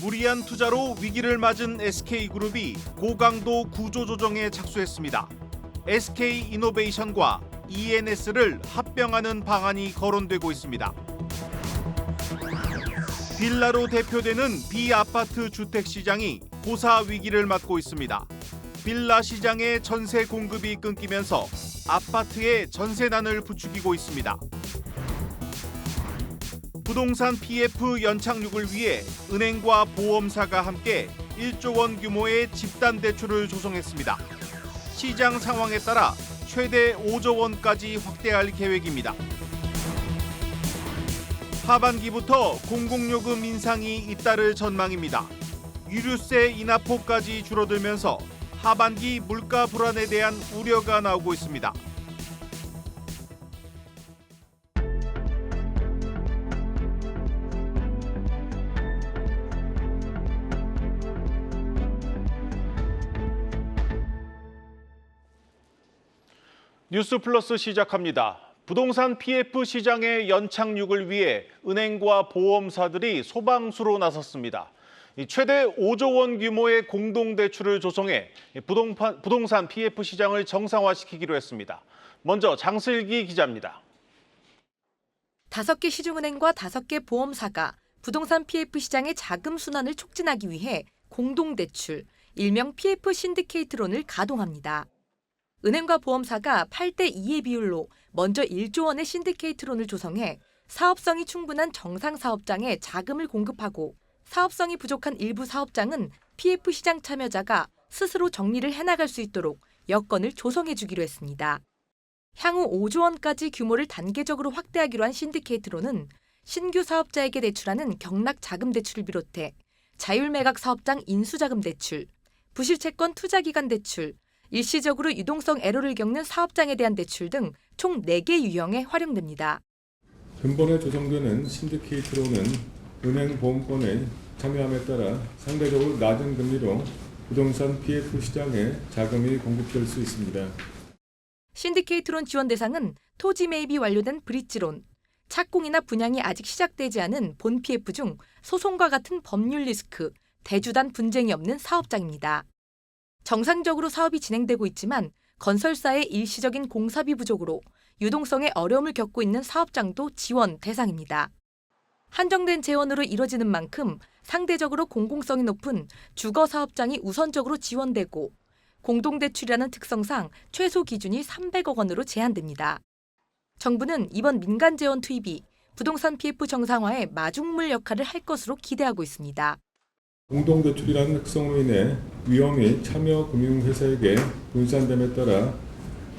무리한 투자로 위기를 맞은 SK그룹이 고강도 구조조정에 착수했습니다. SK이노베이션과 ENS를 합병하는 방안이 거론되고 있습니다. 빌라로 대표되는 비아파트 주택 시장이 고사 위기를 맞고 있습니다. 빌라 시장의 전세 공급이 끊기면서 아파트의 전세난을 부추기고 있습니다. 부동산 PF 연착륙을 위해 은행과 보험사가 함께 1조 원 규모의 집단 대출을 조성했습니다. 시장 상황에 따라 최대 5조 원까지 확대할 계획입니다. 하반기부터 공공요금 인상이 잇따를 전망입니다. 유류세 인하폭까지 줄어들면서 하반기 물가 불안에 대한 우려가 나오고 있습니다. 뉴스 플러스 시작합니다. 부동산 PF 시장의 연착륙을 위해 은행과 보험사들이 소방수로 나섰습니다. 최대 5조 원 규모의 공동대출을 조성해 부동산 PF 시장을 정상화시키기로 했습니다. 먼저 장슬기 기자입니다. 5개 시중은행과 5개 보험사가 부동산 PF 시장의 자금 순환을 촉진하기 위해 공동대출, 일명 PF 신디케이트론을 가동합니다. 은행과 보험사가 8대2의 비율로 먼저 1조 원의 신디케이트론을 조성해 사업성이 충분한 정상 사업장에 자금을 공급하고 사업성이 부족한 일부 사업장은 PF 시장 참여자가 스스로 정리를 해나갈 수 있도록 여건을 조성해 주기로 했습니다. 향후 5조 원까지 규모를 단계적으로 확대하기로 한 신디케이트론은 신규 사업자에게 대출하는 경락 자금 대출을 비롯해 자율매각 사업장 인수자금 대출, 부실채권 투자기간 대출, 일시적으로 유동성 애로를 겪는 사업장에 대한 대출 등 총 4개 유형에 활용됩니다. 근본에 조성되는 신디케이트론은 은행 보험권의 참여함에 따라 상대적으로 낮은 금리로 부동산 PF 시장에 자금이 공급될 수 있습니다. 신디케이트론 지원 대상은 토지 매입이 완료된 브릿지론, 착공이나 분양이 아직 시작되지 않은 본 PF 중 소송과 같은 법률 리스크, 대주단 분쟁이 없는 사업장입니다. 정상적으로 사업이 진행되고 있지만 건설사의 일시적인 공사비 부족으로 유동성에 어려움을 겪고 있는 사업장도 지원 대상입니다. 한정된 재원으로 이뤄지는 만큼 상대적으로 공공성이 높은 주거 사업장이 우선적으로 지원되고 공동대출이라는 특성상 최소 기준이 300억 원으로 제한됩니다. 정부는 이번 민간 재원 투입이 부동산 PF 정상화에 마중물 역할을 할 것으로 기대하고 있습니다. 공동대출이라는 특성으로 인해 위험이 참여 금융회사에게 분산됨에 따라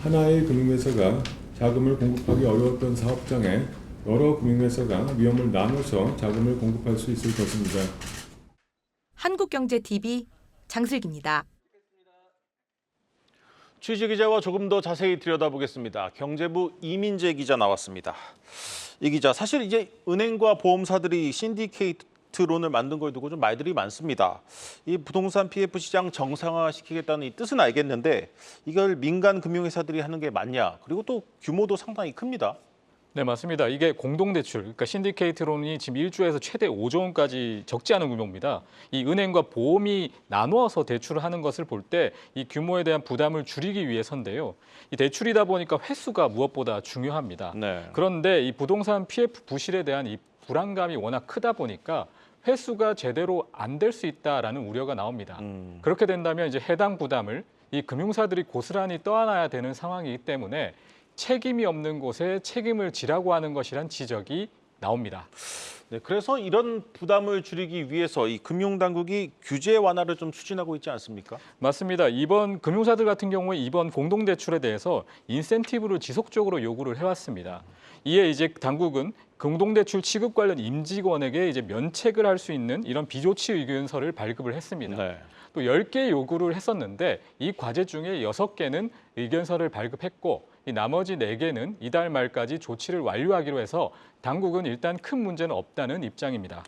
하나의 금융회사가 자금을 공급하기 어려웠던 사업장에 여러 금융회사가 위험을 나눠서 자금을 공급할 수 있을 것입니다. 한국경제TV 장슬기입니다. 취재기자와 조금 더 자세히 들여다보겠습니다. 경제부 이민재 기자 나왔습니다. 이 기자, 사실 이제 은행과 보험사들이 신디케이트론을 만든 걸 두고 좀 말들이 많습니다. 이 부동산 PF 시장 정상화시키겠다는 이 뜻은 알겠는데 이걸 민간 금융회사들이 하는 게 맞냐? 그리고 또 규모도 상당히 큽니다. 네, 맞습니다. 이게 공동대출, 그러니까 신디케이트론이 지금 1조에서 최대 5조 원까지 적지 않은 규모입니다. 이 은행과 보험이 나누어서 대출을 하는 것을 볼 때 이 규모에 대한 부담을 줄이기 위해서인데요. 이 대출이다 보니까 횟수가 무엇보다 중요합니다. 네. 그런데 이 부동산 PF 부실에 대한 이 불안감이 워낙 크다 보니까 회수가 제대로 안 될 수 있다라는 우려가 나옵니다. 그렇게 된다면 이제 해당 부담을 이 금융사들이 고스란히 떠안아야 되는 상황이기 때문에 책임이 없는 곳에 책임을 지라고 하는 것이란 지적이 나옵니다. 네, 그래서 이런 부담을 줄이기 위해서 이 금융당국이 규제 완화를 좀 추진하고 있지 않습니까? 맞습니다. 이번 금융사들 같은 경우에 이번 공동대출에 대해서 인센티브를 지속적으로 요구를 해왔습니다. 이에 이제 당국은 공동대출 취급 관련 임직원에게 이제 면책을 할 수 있는 이런 비조치 의견서를 발급을 했습니다. 네. 또 10개 요구를 했었는데 이 과제 중에 6개는 의견서를 발급했고 이 나머지 4개는 이달 말까지 조치를 완료하기로 해서 당국은 일단 큰 문제는 없다는 입장입니다.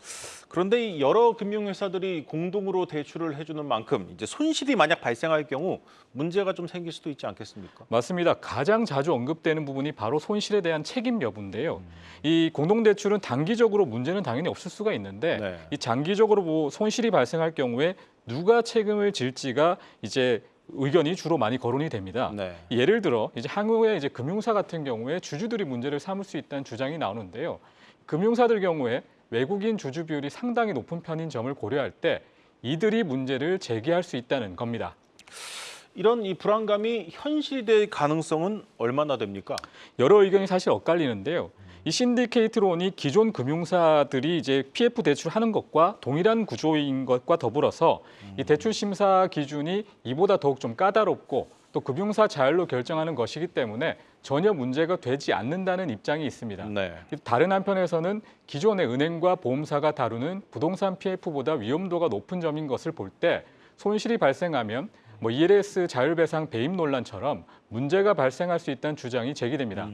그런데 이 여러 금융회사들이 공동으로 대출을 해주는 만큼 이제 손실이 만약 발생할 경우 문제가 좀 생길 수도 있지 않겠습니까? 맞습니다. 가장 자주 언급되는 부분이 바로 손실에 대한 책임 여부인데요. 이 공동대출은 단기적으로 문제는 당연히 없을 수가 있는데 네. 이 장기적으로 뭐 손실이 발생할 경우에 누가 책임을 질지가 이제 의견이 주로 많이 거론이 됩니다. 네. 예를 들어 이제 향후에 이제 금융사 같은 경우에 주주들이 문제를 삼을 수 있다는 주장이 나오는데요. 금융사들 경우에 외국인 주주 비율이 상당히 높은 편인 점을 고려할 때 이들이 문제를 제기할 수 있다는 겁니다. 이런 이 불안감이 현실될 가능성은 얼마나 됩니까? 여러 의견이 사실 엇갈리는데요. 이 신디케이트론이 기존 금융사들이 이제 PF 대출하는 것과 동일한 구조인 것과 더불어서 이 대출 심사 기준이 이보다 더욱 좀 까다롭고 또 금융사 자율로 결정하는 것이기 때문에 전혀 문제가 되지 않는다는 입장이 있습니다. 네. 다른 한편에서는 기존의 은행과 보험사가 다루는 부동산 PF보다 위험도가 높은 점인 것을 볼 때 손실이 발생하면 뭐 ELS 자율배상 배임 논란처럼 문제가 발생할 수 있다는 주장이 제기됩니다.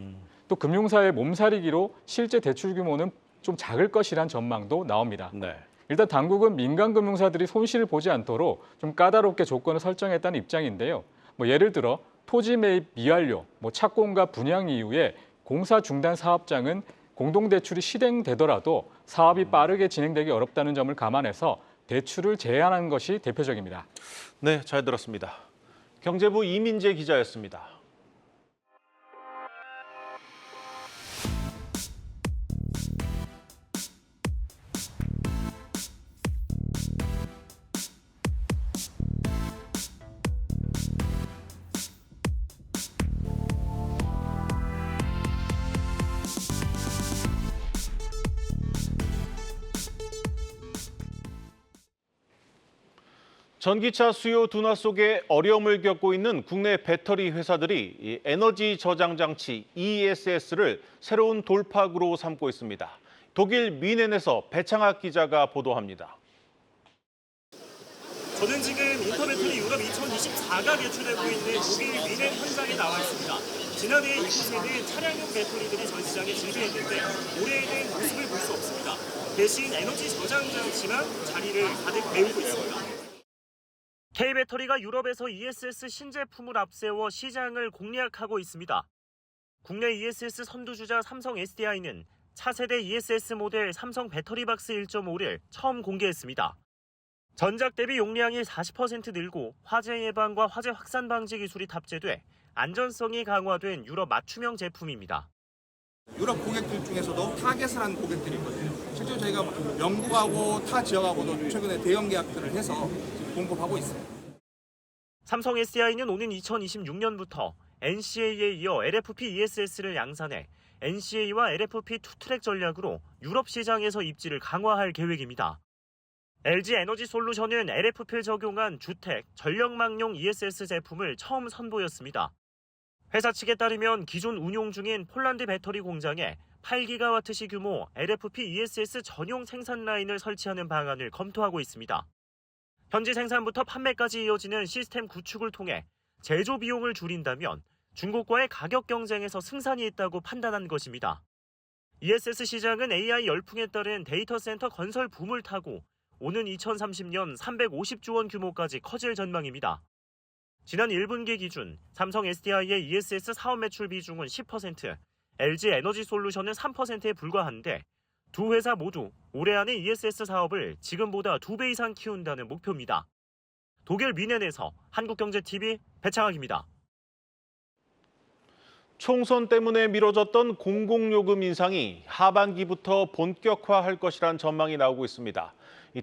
또 금융사의 몸살이기로 실제 대출 규모는 좀 작을 것이란 전망도 나옵니다. 네. 일단 당국은 민간 금융사들이 손실을 보지 않도록 좀 까다롭게 조건을 설정했다는 입장인데요. 뭐 예를 들어 토지 매입 미완료, 뭐 착공과 분양 이후에 공사 중단 사업장은 공동대출이 실행되더라도 사업이 빠르게 진행되기 어렵다는 점을 감안해서 대출을 제한하는 것이 대표적입니다. 네, 잘 들었습니다. 경제부 이민재 기자였습니다. 전기차 수요 둔화 속에 어려움을 겪고 있는 국내 배터리 회사들이 이 에너지 저장 장치 ESS를 새로운 돌파구로 삼고 있습니다. 독일 뮌헨에서 배창학 기자가 보도합니다. 저는 지금 인터배터리 유럽 2024가 개최되고 있는 독일 뮌헨 현장에 나와 있습니다. 지난해 이곳에는 차량용 배터리들이 전 시장에 진주했는데 올해에는 모습을 볼 수 없습니다. 대신 에너지 저장 장치만 자리를 가득 메우고 있습니다. K배터리가 유럽에서 ESS 신제품을 앞세워 시장을 공략하고 있습니다. 국내 ESS 선두주자 삼성 SDI는 차세대 ESS 모델 삼성 배터리박스 1.5를 처음 공개했습니다. 전작 대비 용량이 40% 늘고 화재 예방과 화재 확산 방지 기술이 탑재돼 안전성이 강화된 유럽 맞춤형 제품입니다. 유럽 고객들 중에서도 타겟을 한 고객들이 있거든요. 실제로 저희가 영국하고 타 지역하고도 최근에 대형 계약들을 해서 공급하고 있습니다. 삼성 SDI는 오는 2026년부터 NCA에 이어 LFP ESS를 양산해 NCA와 LFP 투트랙 전략으로 유럽 시장에서 입지를 강화할 계획입니다. LG 에너지 솔루션은 LFP를 적용한 주택, 전력망용 ESS 제품을 처음 선보였습니다. 회사 측에 따르면 기존 운용 중인 폴란드 배터리 공장에 8기가와트시 규모 LFP ESS 전용 생산 라인을 설치하는 방안을 검토하고 있습니다. 현지 생산부터 판매까지 이어지는 시스템 구축을 통해 제조 비용을 줄인다면 중국과의 가격 경쟁에서 승산이 있다고 판단한 것입니다. ESS 시장은 AI 열풍에 따른 데이터 센터 건설 붐을 타고 오는 2030년 350조 원 규모까지 커질 전망입니다. 지난 1분기 기준 삼성 SDI의 ESS 사업 매출 비중은 10%, LG 에너지 솔루션은 3%에 불과한데 두 회사 모두 올해 안에 ESS 사업을 지금보다 2배 이상 키운다는 목표입니다. 독일 뮌헨에서 한국경제TV 배창학입니다. 총선 때문에 미뤄졌던 공공요금 인상이 하반기부터 본격화할 것이란 전망이 나오고 있습니다.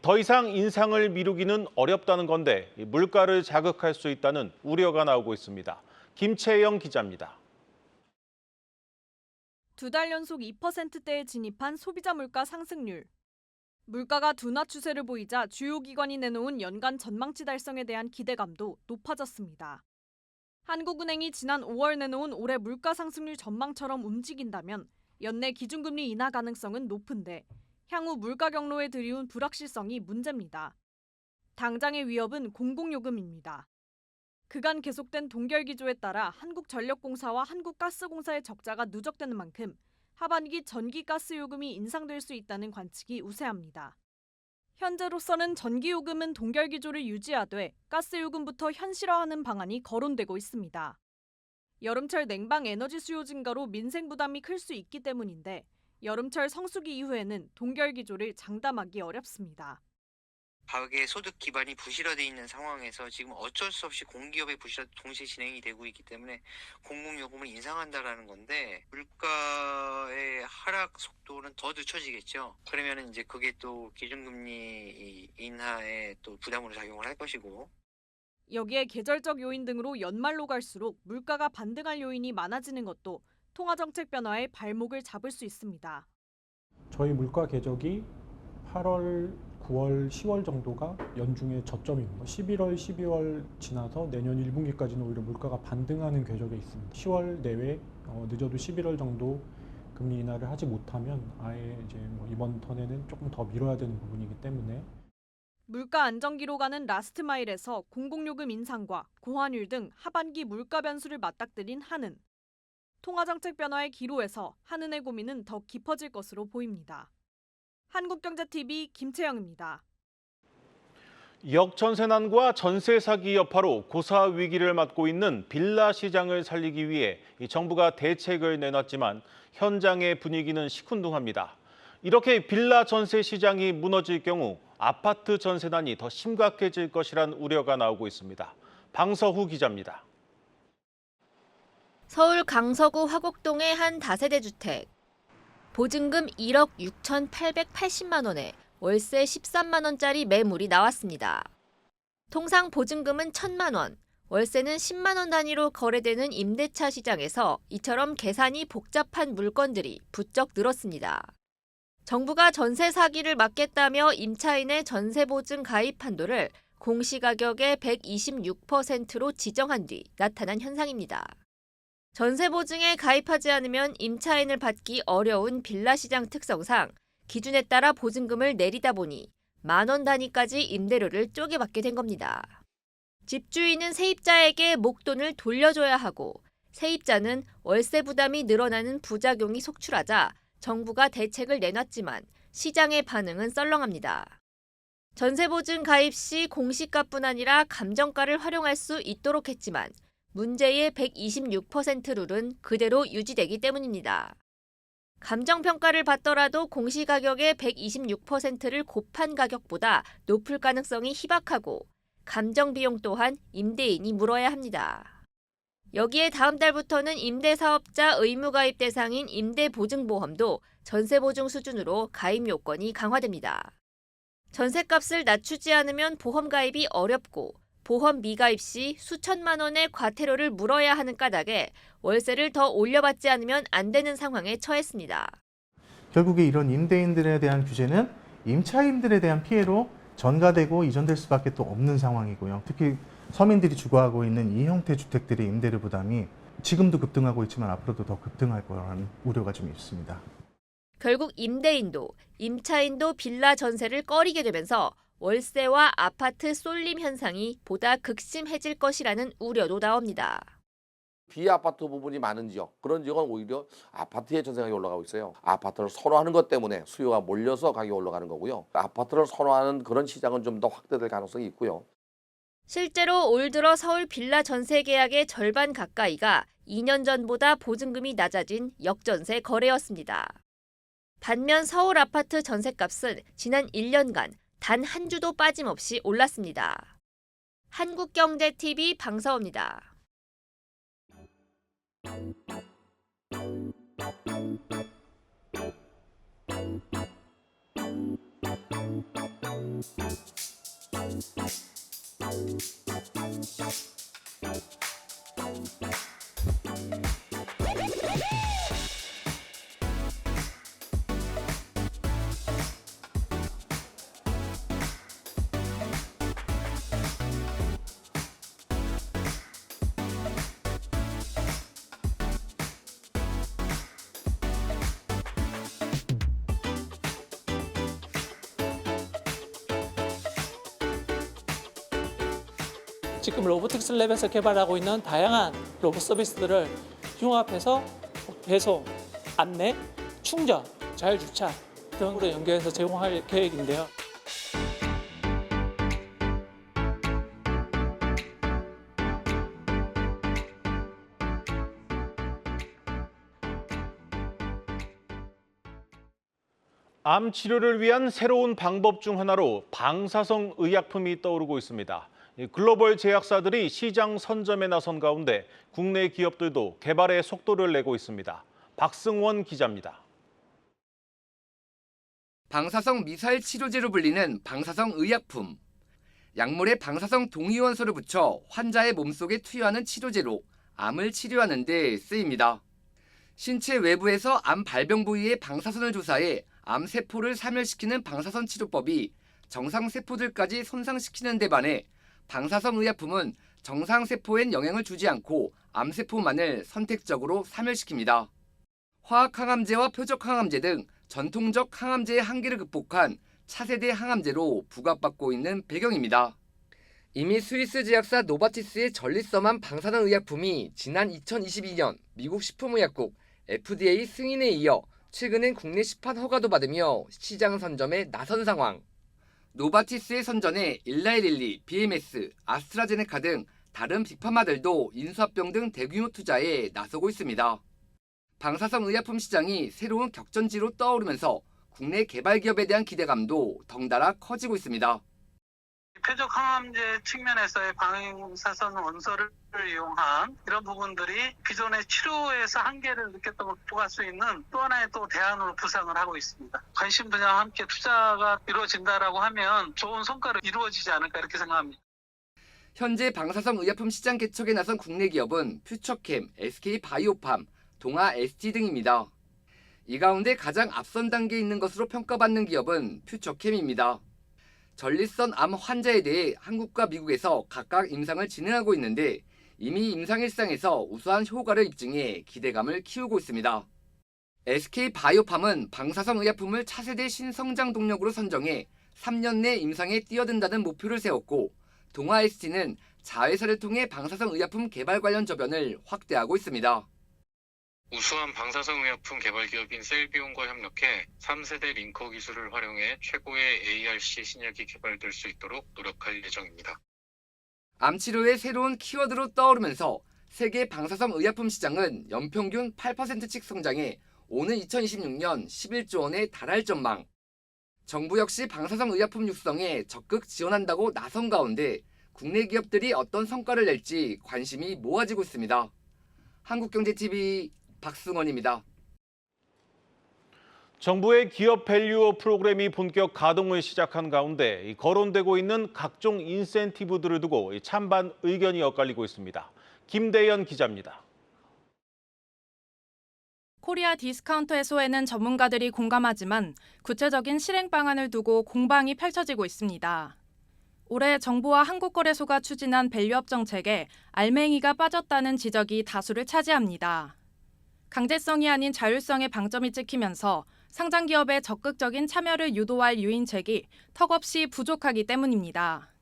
더 이상 인상을 미루기는 어렵다는 건데 물가를 자극할 수 있다는 우려가 나오고 있습니다. 김채영 기자입니다. 2달 연속 2%대에 진입한 소비자 물가 상승률. 물가가 둔화 추세를 보이자 주요 기관이 내놓은 연간 전망치 달성에 대한 기대감도 높아졌습니다. 한국은행이 지난 5월 내놓은 올해 물가 상승률 전망처럼 움직인다면 연내 기준금리 인하 가능성은 높은데 향후 물가 경로에 들이운 불확실성이 문제입니다. 당장의 위협은 공공요금입니다. 그간 계속된 동결 기조에 따라 한국전력공사와 한국가스공사의 적자가 누적되는 만큼 하반기 전기가스 요금이 인상될 수 있다는 관측이 우세합니다. 현재로서는 전기요금은 동결 기조를 유지하되 가스요금부터 현실화하는 방안이 거론되고 있습니다. 여름철 냉방 에너지 수요 증가로 민생 부담이 클 수 있기 때문인데 여름철 성수기 이후에는 동결 기조를 장담하기 어렵습니다. 가계 소득 기반이 부실화되어 있는 상황에서 지금 어쩔 수 없이 공기업의 부실화 동시에 진행이 되고 있기 때문에 공공요금을 인상한다라는 건데 물가의 하락 속도는 더 늦춰지겠죠. 그러면 이제 그게 또 기준금리 인하에 또 부담으로 작용을 할 것이고. 여기에 계절적 요인 등으로 연말로 갈수록 물가가 반등할 요인이 많아지는 것도 통화정책 변화의 발목을 잡을 수 있습니다. 저희 물가 궤적이 8월, 9월, 10월 정도가 연중의 저점입니다. 11월, 12월 지나서 내년 1분기까지는 오히려 물가가 반등하는 궤적에 있습니다. 10월 내외, 늦어도 11월 정도 금리 인하를 하지 못하면 아예 이제 이번 턴에는 조금 더 미뤄야 되는 부분이기 때문에 물가 안정기로 가는 라스트 마일에서 공공요금 인상과 고환율 등 하반기 물가 변수를 맞닥뜨린 한은. 통화정책 변화의 기로에서 한은의 고민은 더 깊어질 것으로 보입니다. 한국경제TV 김채영입니다. 역전세난과 전세 사기 여파로 고사 위기를 맞고 있는 빌라 시장을 살리기 위해 정부가 대책을 내놨지만 현장의 분위기는 시큰둥합니다. 이렇게 빌라 전세 시장이 무너질 경우 아파트 전세난이 더 심각해질 것이란 우려가 나오고 있습니다. 방서후 기자입니다. 서울 강서구 화곡동의 한 다세대 주택. 보증금 1억 6,880만 원에 월세 13만 원짜리 매물이 나왔습니다. 통상 보증금은 1,000만 원, 월세는 10만 원 단위로 거래되는 임대차 시장에서 이처럼 계산이 복잡한 물건들이 부쩍 늘었습니다. 정부가 전세 사기를 막겠다며 임차인의 전세보증 가입 한도를 공시가격의 126%로 지정한 뒤 나타난 현상입니다. 전세보증에 가입하지 않으면 임차인을 받기 어려운 빌라 시장 특성상 기준에 따라 보증금을 내리다 보니 10,000원 단위까지 임대료를 쪼개받게 된 겁니다. 집주인은 세입자에게 목돈을 돌려줘야 하고 세입자는 월세 부담이 늘어나는 부작용이 속출하자 정부가 대책을 내놨지만 시장의 반응은 썰렁합니다. 전세보증 가입 시 공시가뿐 아니라 감정가를 활용할 수 있도록 했지만 문제의 126% 룰은 그대로 유지되기 때문입니다. 감정평가를 받더라도 공시가격의 126%를 곱한 가격보다 높을 가능성이 희박하고 감정비용 또한 임대인이 물어야 합니다. 여기에 다음 달부터는 임대사업자 의무가입 대상인 임대보증보험도 전세보증 수준으로 가입 요건이 강화됩니다. 전세값을 낮추지 않으면 보험 가입이 어렵고 보험 미가입 시 수천만 원의 과태료를 물어야 하는 까닭에 월세를 더 올려받지 않으면 안 되는 상황에 처했습니다. 결국에 이런 임대인들에 대한 규제는 임차인들에 대한 피해로 전가되고 이전될 수밖에 또 없는 상황이고요. 특히 서민들이 주거하고 있는 이 형태 주택들의 임대료 부담이 지금도 급등하고 있지만 앞으로도 더 급등할 거라는 우려가 좀 있습니다. 결국 임대인도 임차인도 빌라 전세를 꺼리게 되면서 월세와 아파트 쏠림 현상이 보다 극심해질 것이라는 우려도 나옵니다. 비아파트 부분이 많은 지역, 그런 지역은 오히려 아파트의 전세 가격이 올라가고 있어요. 아파트를 선호하는 것 때문에 수요가 몰려서 가격이 올라가는 거고요. 아파트를 선호하는 그런 시장은 좀 더 확대될 가능성이 있고요. 실제로 올 들어 서울 빌라 전세 계약의 절반 가까이가 2년 전보다 보증금이 낮아진 역전세 거래였습니다. 반면 서울 아파트 전세값은 지난 1년간 단 한 주도 빠짐없이 올랐습니다. 한국경제TV 방서호입니다. 지금 로보틱스 랩에서 개발하고 있는 다양한 로봇 서비스들을 융합해서 배송, 안내, 충전, 자율주차 등으로 연계해서 제공할 계획인데요. 암 치료를 위한 새로운 방법 중 하나로 방사성 의약품이 떠오르고 있습니다. 글로벌 제약사들이 시장 선점에 나선 가운데 국내 기업들도 개발에 속도를 내고 있습니다. 박승원 기자입니다. 방사성 미사일 치료제로 불리는 방사성 의약품. 약물에 방사성 동위원소를 붙여 환자의 몸속에 투여하는 치료제로 암을 치료하는 데 쓰입니다. 신체 외부에서 암 발병 부위의 방사선을 조사해 암세포를 사멸시키는 방사선 치료법이 정상세포들까지 손상시키는 데 반해 방사성 의약품은 정상세포엔 영향을 주지 않고 암세포만을 선택적으로 사멸시킵니다. 화학항암제와 표적항암제 등 전통적 항암제의 한계를 극복한 차세대 항암제로 부각받고 있는 배경입니다. 이미 스위스 제약사 노바티스의 전리서만 방사능 의약품이 지난 2022년 미국 식품의약국 FDA 승인에 이어 최근엔 국내 시판 허가도 받으며 시장 선점에 나선 상황. 노바티스의 선전에 일라이릴리, BMS, 아스트라제네카 등 다른 빅파마들도 인수합병 등 대규모 투자에 나서고 있습니다. 방사성 의약품 시장이 새로운 격전지로 떠오르면서 국내 개발 기업에 대한 기대감도 덩달아 커지고 있습니다. 표적 항암제 측면에서의 방사선 원소를 이용한 이런 부분들이 기존의 치료에서 한계를 느꼈던 걸 극복할 수 있는 또 하나의 또 대안으로 부상을 하고 있습니다. 관심 분야와 함께 투자가 이루어진다라고 하면 좋은 성과로 이루어지지 않을까 이렇게 생각합니다. 현재 방사성 의약품 시장 개척에 나선 국내 기업은 퓨처캠, SK바이오팜, 동아 ST 등입니다. 이 가운데 가장 앞선 단계에 있는 것으로 평가받는 기업은 퓨처캠입니다. 전리선 암 환자에 대해 한국과 미국에서 각각 임상을 진행하고 있는데 이미 임상 일상에서 우수한 효과를 입증해 기대감을 키우고 있습니다. SK바이오팜은 방사성 의약품을 차세대 신성장 동력으로 선정해 3년 내 임상에 뛰어든다는 목표를 세웠고 동아 ST는 자회사를 통해 방사성 의약품 개발 관련 저변을 확대하고 있습니다. 우수한 방사성 의약품 개발 기업인 셀비온과 협력해 3세대 링커 기술을 활용해 최고의 ARC 신약이 개발될 수 있도록 노력할 예정입니다. 암치료의 새로운 키워드로 떠오르면서 세계 방사성 의약품 시장은 연평균 8%씩 성장해 오는 2026년 11조 원에 달할 전망. 정부 역시 방사성 의약품 육성에 적극 지원한다고 나선 가운데 국내 기업들이 어떤 성과를 낼지 관심이 모아지고 있습니다. 한국경제TV 박승원입니다. 정부의 기업 밸류업 프로그램이 본격 가동을 시작한 가운데 거론되고 있는 각종 인센티브들을 두고 찬반 의견이 엇갈리고 있습니다. 김대연 기자입니다. 코리아 디스카운트 해소에는 전문가들이 공감하지만 구체적인 실행 방안을 두고 공방이 펼쳐지고 있습니다. 올해 정부와 한국거래소가 추진한 밸류업 정책에 알맹이가 빠졌다는 지적이 다수를 차지합니다. 강제성이 아닌 자율성에 방점이 찍히면서 상장기업의 적극적인 참여를 유도할 유인책이 턱없이 부족하기 때문입니다.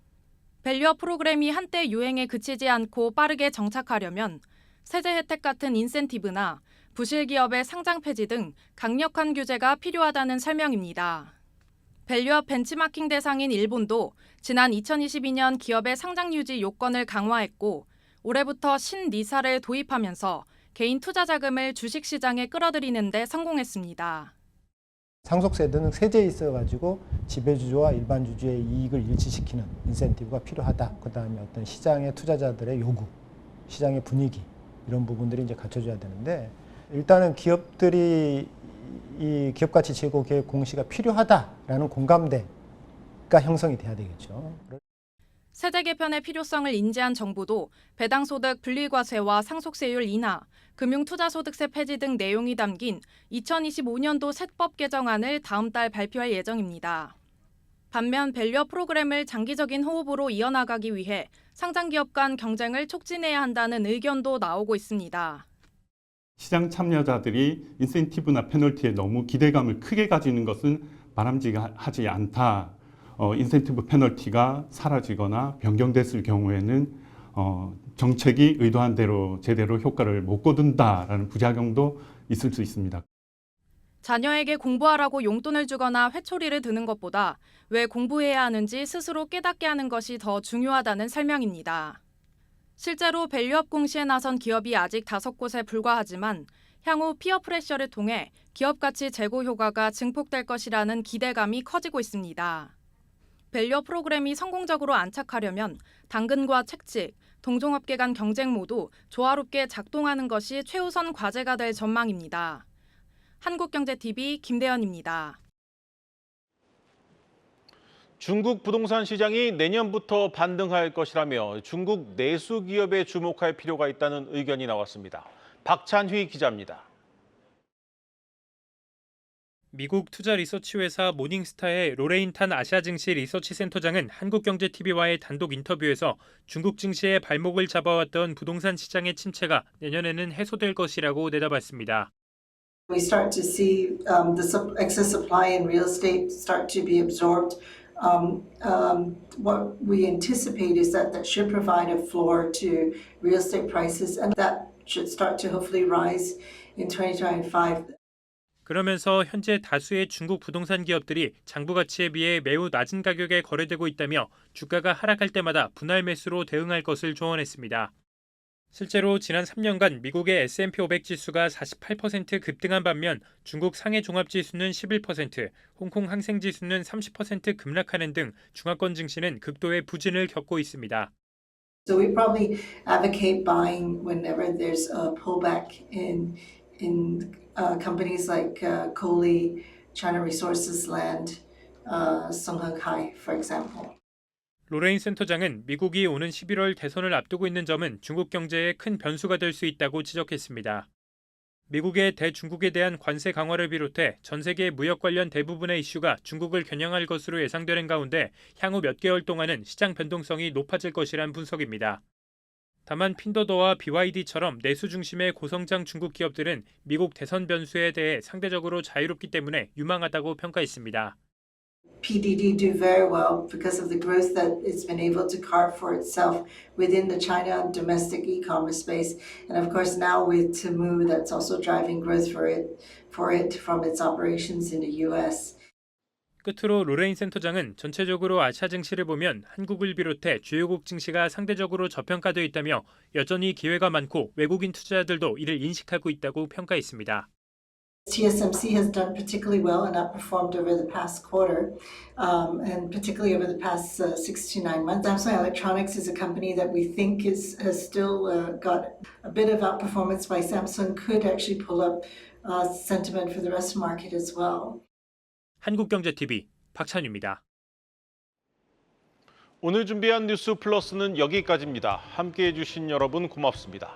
밸류업 프로그램이 한때 유행에 그치지 않고 빠르게 정착하려면 세제 혜택 같은 인센티브나 부실 기업의 상장 폐지 등 강력한 규제가 필요하다는 설명입니다. 밸류업 벤치마킹 대상인 일본도 지난 2022년 기업의 상장 유지 요건을 강화했고 올해부터 신니사를 도입하면서 개인 투자 자금을 주식시장에 끌어들이는 데 성공했습니다. 상속세 등 세제에 있어가지고 지배주주와 일반 주주의 이익을 일치시키는 인센티브가 필요하다. 그다음에 어떤 시장의 투자자들의 요구, 시장의 분위기 이런 부분들이 이제 갖춰져야 되는데 일단은 기업들이 이 기업가치 제고 계획 공시가 필요하다라는 공감대가 형성이 돼야 되겠죠. 세제 개편의 필요성을 인지한 정부도 배당소득 분리과세와 상속세율 인하, 금융투자소득세 폐지 등 내용이 담긴 2025년도 세법 개정안을 다음 달 발표할 예정입니다. 반면 밸류업 프로그램을 장기적인 호흡으로 이어나가기 위해 상장기업 간 경쟁을 촉진해야 한다는 의견도 나오고 있습니다. 시장 참여자들이 인센티브나 페널티에 너무 기대감을 크게 가지는 것은 바람직하지 않다. 인센티브 페널티가 사라지거나 변경됐을 경우에는 정책이 의도한 대로 제대로 효과를 못 거둔다라는 부작용도 있을 수 있습니다. 자녀에게 공부하라고 용돈을 주거나 회초리를 드는 것보다 왜 공부해야 하는지 스스로 깨닫게 하는 것이 더 중요하다는 설명입니다. 실제로 밸류업 공시에 나선 기업이 아직 5곳에 불과하지만 향후 피어 프레셔를 통해 기업 가치 제고 효과가 증폭될 것이라는 기대감이 커지고 있습니다. 밸류업 프로그램이 성공적으로 안착하려면 당근과 책찍, 동종업계 간 경쟁 모두 조화롭게 작동하는 것이 최우선 과제가 될 전망입니다. 한국경제TV 김대현입니다. 중국 부동산 시장이 내년부터 반등할 것이라며 중국 내수 기업에 주목할 필요가 있다는 의견이 나왔습니다. 박찬휘 기자입니다. 미국 투자 리서치 회사 모닝스타의 로레인 탄 아시아 증시 리서치 센터장은 한국경제TV와의 단독 인터뷰에서 중국 증시의 발목을 잡아왔던 부동산 시장의 침체가 내년에는 해소될 것이라고 내다봤습니다. We start to see the excess supply in real estate start to be absorbed. What we anticipate is that should provide a floor to real estate prices, and that should start to hopefully rise in 2025. 그러면서 현재 다수의 중국 부동산 기업들이 장부 가치에 비해 매우 낮은 가격에 거래되고 있다며 주가가 하락할 때마다 분할 매수로 대응할 것을 조언했습니다. 실제로 지난 3년간 미국의 S&P 500 지수가 48% 급등한 반면 중국 상해 종합 지수는 11%, 홍콩 항생 지수는 30% 급락하는 등 중화권 증시는 극도의 부진을 겪고 있습니다. So we probably advocate buying whenever there's a pullback in companies like Kohli, China Resources Land, Songhai, for example. 로레인 센터장은 미국이 오는 11월 대선을 앞두고 있는 점은 중국 경제에 큰 변수가 될 수 있다고 지적했습니다. 미국의 대중국에 대한 관세 강화를 비롯해 전 세계 무역 관련 대부분의 이슈가 중국을 겨냥할 것으로 예상되는 가운데 향후 몇 개월 동안은 시장 변동성이 높아질 것이란 분석입니다. 다만 핀더더와 BYD처럼 내수 중심의 고성장 중국 기업들은 미국 대선 변수에 대해 상대적으로 자유롭기 때문에 유망하다고 평가했습니다. PDD do very well because of the growth that it's been able to carve for itself within the China domestic e-commerce space, and of course now with Temu, that's also driving growth for it from its operations in the U.S. 끝으로 로레인 센터장은 전체적으로 아시아 증시를 보면 한국을 비롯해 주요국 증시가 상대적으로 저평가되어 있다며 여전히 기회가 많고 외국인 투자자들도 이를 인식하고 있다고 평가했습니다. TSMC has done particularly well and outperformed over the past quarter, and particularly over the past 6 to 9 months. Samsung Electronics is a company that we think has still got a bit of outperformance by Samsung, could actually pull up sentiment for the rest of the market as well. 한국경제TV 박찬유입니다. 오늘 준비한 뉴스 플러스는 여기까지입니다. 함께해 주신 여러분 고맙습니다.